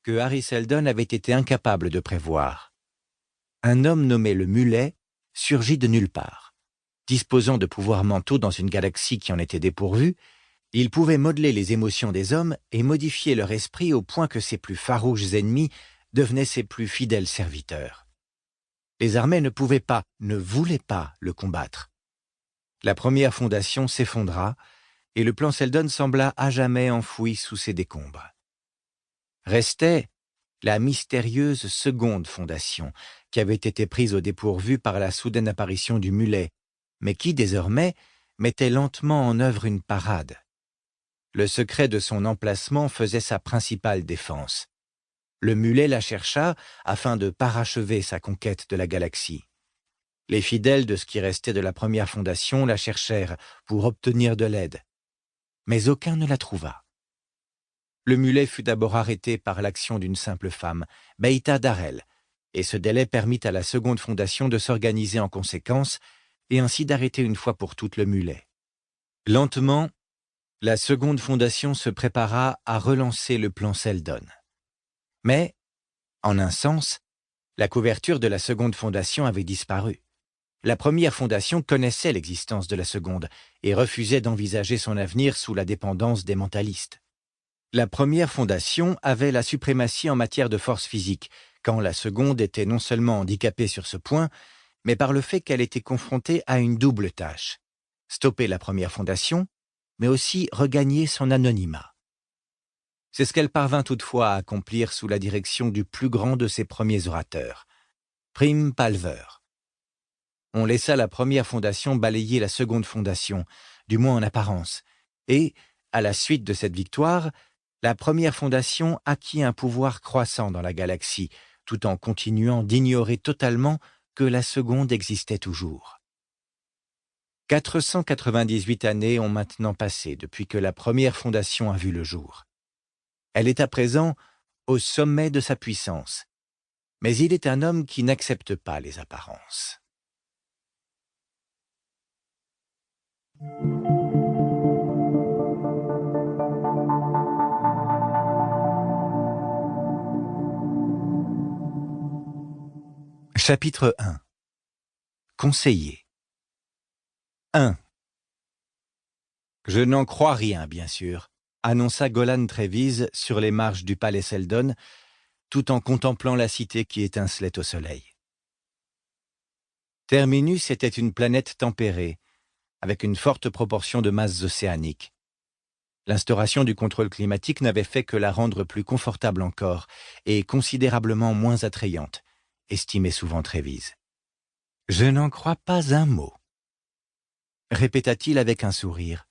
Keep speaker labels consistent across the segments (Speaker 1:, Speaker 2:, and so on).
Speaker 1: que Hari Seldon avait été incapable de prévoir. Un homme nommé le Mulet surgit de nulle part. Disposant de pouvoirs mentaux dans une galaxie qui en était dépourvue, il pouvait modeler les émotions des hommes et modifier leur esprit au point que ses plus farouches ennemis devenaient ses plus fidèles serviteurs. Les armées ne pouvaient pas, ne voulaient pas le combattre. La première fondation s'effondra et le plan Seldon sembla à jamais enfoui sous ses décombres. Restait la mystérieuse seconde fondation, qui avait été prise au dépourvu par la soudaine apparition du Mulet, mais qui, désormais, mettait lentement en œuvre une parade. Le secret de son emplacement faisait sa principale défense. Le Mulet la chercha afin de parachever sa conquête de la galaxie. Les fidèles de ce qui restait de la première fondation la cherchèrent pour obtenir de l'aide, mais aucun ne la trouva. Le Mulet fut d'abord arrêté par l'action d'une simple femme, Beita Darel, et ce délai permit à la seconde fondation de s'organiser en conséquence et ainsi d'arrêter une fois pour toutes le Mulet. Lentement, la seconde fondation se prépara à relancer le plan Seldon. Mais, en un sens, la couverture de la seconde fondation avait disparu. La première fondation connaissait l'existence de la seconde et refusait d'envisager son avenir sous la dépendance des mentalistes. La première fondation avait la suprématie en matière de force physique, quand la seconde était non seulement handicapée sur ce point, mais par le fait qu'elle était confrontée à une double tâche: stopper la première fondation, mais aussi regagner son anonymat. C'est ce qu'elle parvint toutefois à accomplir sous la direction du plus grand de ses premiers orateurs, Prim Palver. On laissa la première fondation balayer la seconde fondation, du moins en apparence, et, à la suite de cette victoire, la première fondation acquit un pouvoir croissant dans la galaxie, tout en continuant d'ignorer totalement que la seconde existait toujours. 498 années ont maintenant passé depuis que la première fondation a vu le jour. Elle est à présent au sommet de sa puissance, mais il est un homme qui n'accepte pas les apparences. Chapitre 1. Conseiller. 1. Je n'en crois rien, bien sûr, annonça Golan Trevize sur les marches du palais Seldon, tout en contemplant la cité qui étincelait au soleil. Terminus était une planète tempérée, avec une forte proportion de masses océaniques. L'instauration du contrôle climatique n'avait fait que la rendre plus confortable encore et considérablement moins attrayante, estimait souvent Trevize. « Je n'en crois pas un mot », répéta-t-il avec un sourire,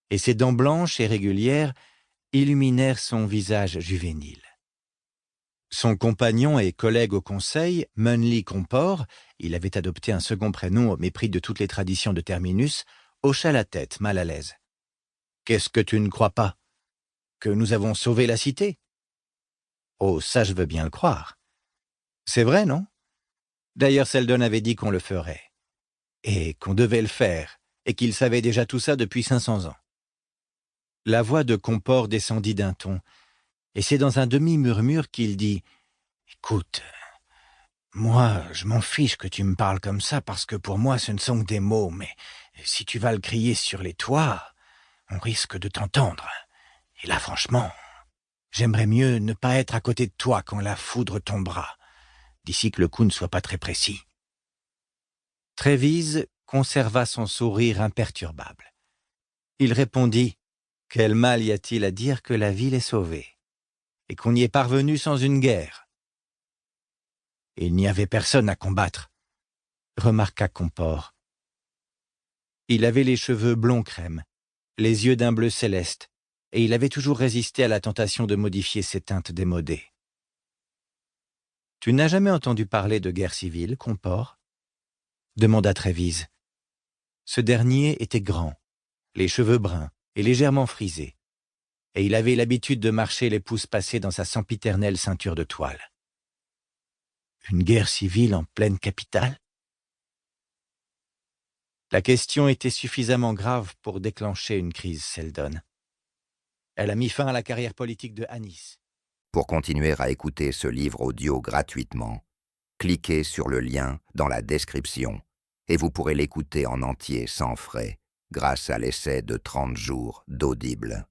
Speaker 1: et ses dents blanches et régulières illuminèrent son visage juvénile. Son compagnon et collègue au conseil, Munly Compor, il avait adopté un second prénom au mépris de toutes les traditions de Terminus, hocha la tête, mal à l'aise. « Qu'est-ce que tu ne crois pas? Que nous avons sauvé la cité? » « Oh, ça je veux bien le croire. »« C'est vrai, non? D'ailleurs, Seldon avait dit qu'on le ferait. Et qu'on devait le faire, et qu'il savait déjà tout ça depuis 500 ans. » La voix de Compor descendit d'un ton, et c'est dans un demi-murmure qu'il dit « Écoute, moi, je m'en fiche que tu me parles comme ça, parce que pour moi, ce ne sont que des mots, mais si tu vas le crier sur les toits, on risque de t'entendre. Et là, franchement, j'aimerais mieux ne pas être à côté de toi quand la foudre tombera, d'ici que le coup ne soit pas très précis. » Trevize conserva son sourire imperturbable. Il répondit « Quel mal y a-t-il à dire que la ville est sauvée, et qu'on y est parvenu sans une guerre? » « Il n'y avait personne à combattre, » remarqua Compor. Il avait les cheveux blond crème, les yeux d'un bleu céleste, et il avait toujours résisté à la tentation de modifier ses teintes démodées. « Tu n'as jamais entendu parler de guerre civile, Compor ?» demanda Trevize. Ce dernier était grand, les cheveux bruns et légèrement frisés, et il avait l'habitude de marcher les pouces passés dans sa sempiternelle ceinture de toile. Une guerre civile en pleine capitale? La question était suffisamment grave pour déclencher une crise Seldon. Elle a mis fin à la carrière politique de Anis.
Speaker 2: Pour continuer à écouter ce livre audio gratuitement, cliquez sur le lien dans la description et vous pourrez l'écouter en entier sans frais grâce à l'essai de 30 jours d'Audible.